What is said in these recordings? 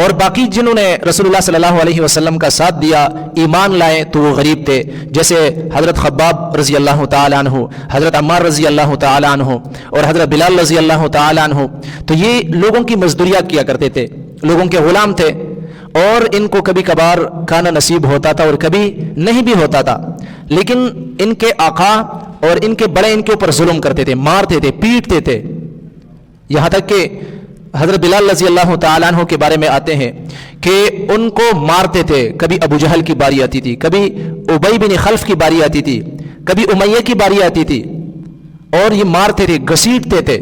اور باقی جنہوں نے رسول صلی اللہ علیہ وسلم کا ساتھ دیا، ایمان لائے، تو وہ غریب تھے، جیسے حضرت خباب رضی اللہ تعالیٰ عنہ، حضرت عمار رضی اللہ تعالیٰ عنہ اور حضرت بلال رضی اللہ تعالیٰ عنہ. تو یہ لوگوں کی مزدوریاں کیا کرتے تھے، لوگوں کے غلام تھے، اور ان کو کبھی کبھار کھانا نصیب ہوتا تھا اور کبھی نہیں بھی ہوتا تھا، لیکن ان کے آقا اور ان کے بڑے ان کے اوپر ظلم کرتے تھے، مارتے تھے، پیٹتے تھے. یہاں تک کہ حضرت بلال رضی اللہ تعالیٰ عنہ کے بارے میں آتے ہیں کہ ان کو مارتے تھے. کبھی ابو جہل کی باری آتی تھی، کبھی ابی بن خلف کی باری آتی تھی، کبھی امیہ کی باری آتی تھی، اور یہ مارتے تھے، گھسیٹتے تھے.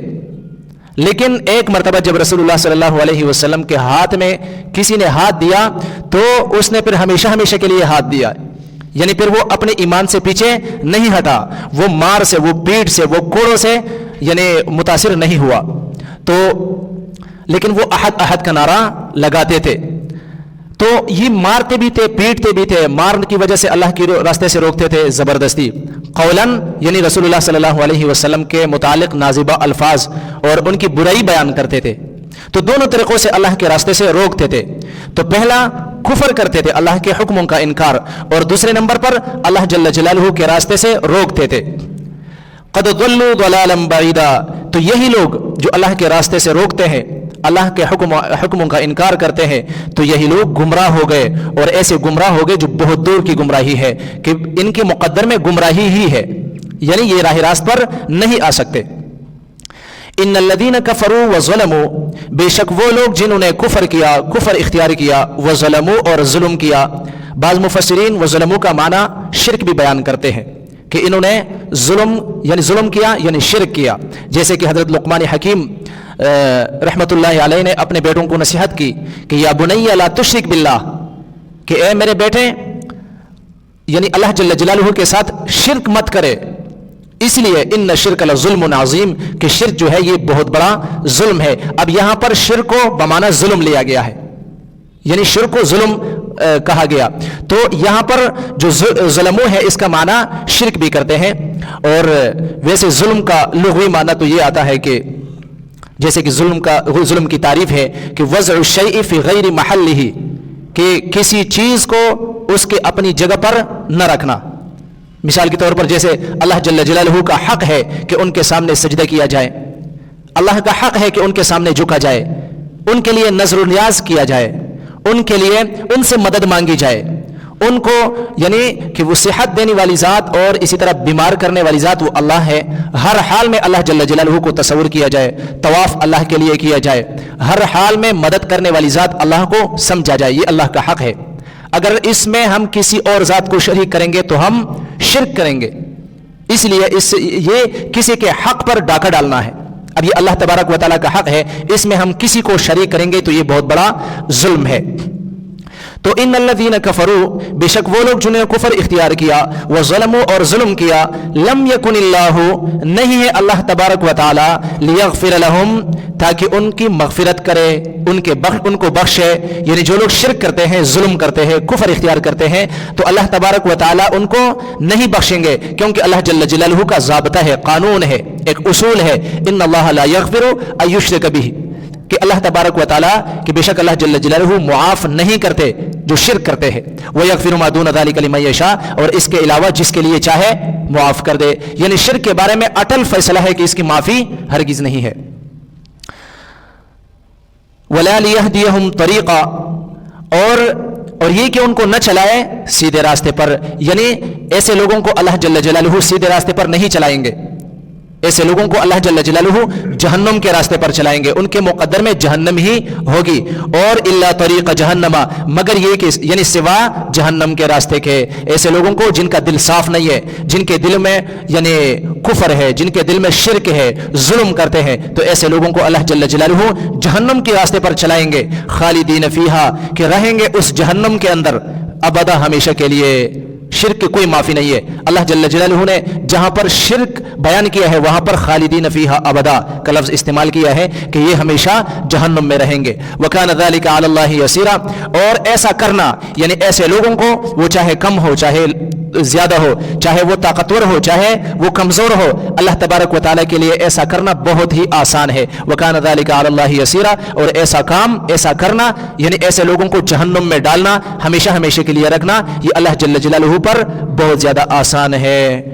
لیکن ایک مرتبہ جب رسول اللہ صلی اللہ علیہ وسلم کے ہاتھ میں کسی نے ہاتھ دیا تو اس نے پھر ہمیشہ ہمیشہ کے لیے ہاتھ دیا، یعنی پھر وہ اپنے ایمان سے پیچھے نہیں ہٹا، وہ مار سے، وہ پیٹ سے، وہ کوڑوں سے یعنی متاثر نہیں ہوا. تو لیکن وہ احد احد کا نعرہ لگاتے تھے. تو یہ مارتے بھی تھے، پیٹتے بھی تھے. مارنے کی وجہ سے اللہ کے راستے سے روکتے تھے زبردستی. قولاً یعنی رسول اللہ صلی اللہ علیہ وسلم کے متعلق نازبہ الفاظ اور ان کی برائی بیان کرتے تھے. تو دونوں طریقوں سے اللہ کے راستے سے روکتے تھے. تو پہلا کفر کرتے تھے، اللہ کے حکموں کا انکار، اور دوسرے نمبر پر اللہ جل جلالہ کے راستے سے روکتے تھے. قد ضلوا ضلالا بعیدا. تو یہی لوگ جو اللہ کے راستے سے روکتے ہیں، اللہ کے حکموں کا انکار کرتے ہیں، تو یہی لوگ گمراہ ہو گئے، اور ایسے گمراہ ہو گئے جو بہت دور کی گمراہی ہے، کہ ان کے مقدر میں گمراہی ہی ہے، یعنی یہ راہ راست پر نہیں آ سکتے. ان الذین کفروا وظلموا. بے شک وہ لوگ جنہوں نے کفر کیا، کفر اختیار کیا، وظلموا اور ظلم کیا. بعض مفسرین وظلموا کا معنی شرک بھی بیان کرتے ہیں کہ انہوں نے ظلم کیا یعنی شرک کیا. جیسے کہ حضرت لقمان حکیم رحمت اللہ علیہ نے اپنے بیٹوں کو نصیحت کی کہ یا بنی لا تشرک باللہ، کہ اے میرے بیٹے یعنی اللہ جل جلالہ کے ساتھ شرک مت کرے، اس لیے ان شرک لظلم عظیم، کہ شرک جو ہے یہ بہت بڑا ظلم ہے. اب یہاں پر شرک کو بمعنی ظلم لیا گیا ہے، یعنی شرک کو ظلم کہا گیا. تو یہاں پر جو ظلمو ہے اس کا معنی شرک بھی کرتے ہیں. اور ویسے ظلم کا لغوی معنی تو یہ آتا ہے کہ جیسے کہ ظلم کی تعریف ہے کہ وضع الشیء فی غیر محلہ، کہ کسی چیز کو اس کے اپنی جگہ پر نہ رکھنا. مثال کے طور پر جیسے اللہ جل جلالہ کا حق ہے کہ ان کے سامنے سجدہ کیا جائے، اللہ کا حق ہے کہ ان کے سامنے جھکا جائے، ان کے لیے نظر و نیاز کیا جائے، ان کے لیے ان سے مدد مانگی جائے، ان کو یعنی کہ وہ صحت دینے والی ذات اور اسی طرح بیمار کرنے والی ذات وہ اللہ ہے. ہر حال میں اللہ جل جلالہ کو تصور کیا جائے، طواف اللہ کے لیے کیا جائے، ہر حال میں مدد کرنے والی ذات اللہ کو سمجھا جائے، یہ اللہ کا حق ہے. اگر اس میں ہم کسی اور ذات کو شریک کریں گے تو ہم شرک کریں گے، اس لیے یہ کسی کے حق پر ڈاکہ ڈالنا ہے. اب یہ اللہ تبارک و تعالیٰ کا حق ہے، اس میں ہم کسی کو شریک کریں گے تو یہ بہت بڑا ظلم ہے. تو ان الذین کفروا، بے شک وہ لوگ جنہوں نے کفر اختیار کیا، وظلموا اور ظلم کیا، لم یکن اللہ، نہیں ہے اللہ تبارک و تعالی، لیغفر لهم، تاکہ ان کی مغفرت کرے، ان کو بخشے. یعنی جو لوگ شرک کرتے ہیں، ظلم کرتے ہیں، کفر اختیار کرتے ہیں، تو اللہ تبارک و تعالی ان کو نہیں بخشیں گے، کیونکہ اللہ جل جلالہ کا ضابطہ ہے، قانون ہے، ایک اصول ہے، ان اللہ لا یغفر ان یشرک بہ، کہ اللہ تبارک و تعالیٰ کہ بے شک اللہ جل جلالہ معاف نہیں کرتے جو شرک کرتے ہیں. وَيَغْفِرُ مَا دُونَ ذَلِكَ لِمَن يَشَاءُ، اور اس کے علاوہ جس کے لیے چاہے معاف کر دے. یعنی شرک کے بارے میں اٹل فیصلہ ہے کہ اس کی معافی ہرگز نہیں ہے. وَلَا لِيَهْدِيَهُمْ طَرِيقًا، اور یہ کہ ان کو نہ چلائے سیدھے راستے پر، یعنی ایسے لوگوں کو اللہ جل جلالہ سیدھے راستے پر نہیں چلائیں گے. ایسے لوگوں کو اللہ جل جلالہ جہنم کے راستے پر چلائیں گے، ان کے مقدر میں جہنم ہی ہوگی. اور الا طریق جہنم، مگر یہ کہ یعنی سوا جہنم کے راستے کے. ایسے لوگوں کو جن کا دل صاف نہیں ہے، جن کے دل میں یعنی کفر ہے، جن کے دل میں شرک ہے، ظلم کرتے ہیں، تو ایسے لوگوں کو اللہ جل جلالہ جہنم کے راستے پر چلائیں گے. خالدین فیہا، کہ رہیں گے اس جہنم کے اندر ابدا، ہمیشہ کے لیے. شرک کی کوئی معافی نہیں ہے. اللہ جل جلالہ نے جہاں پر شرک بیان کیا ہے وہاں پر خالدین فیہا ابدا کا لفظ استعمال کیا ہے کہ یہ ہمیشہ جہنم میں رہیں گے. وکان ذلک علی اللہ یسیرا، اور ایسا کرنا یعنی ایسے لوگوں کو وہ چاہے کم ہو چاہے زیادہ ہو، چاہے وہ طاقتور ہو، چاہے وہ کمزور ہو، اللہ تبارک و تعالیٰ کے لیے ایسا کرنا بہت ہی آسان ہے. وَكَانَ ذَلِكَ عَلَى اللَّهِ يَسِيرًا، اور ایسا کام، ایسا کرنا، یعنی ایسے لوگوں کو جہنم میں ڈالنا، ہمیشہ ہمیشہ کے لیے رکھنا، یہ اللہ جل جلالہ پر بہت زیادہ آسان ہے.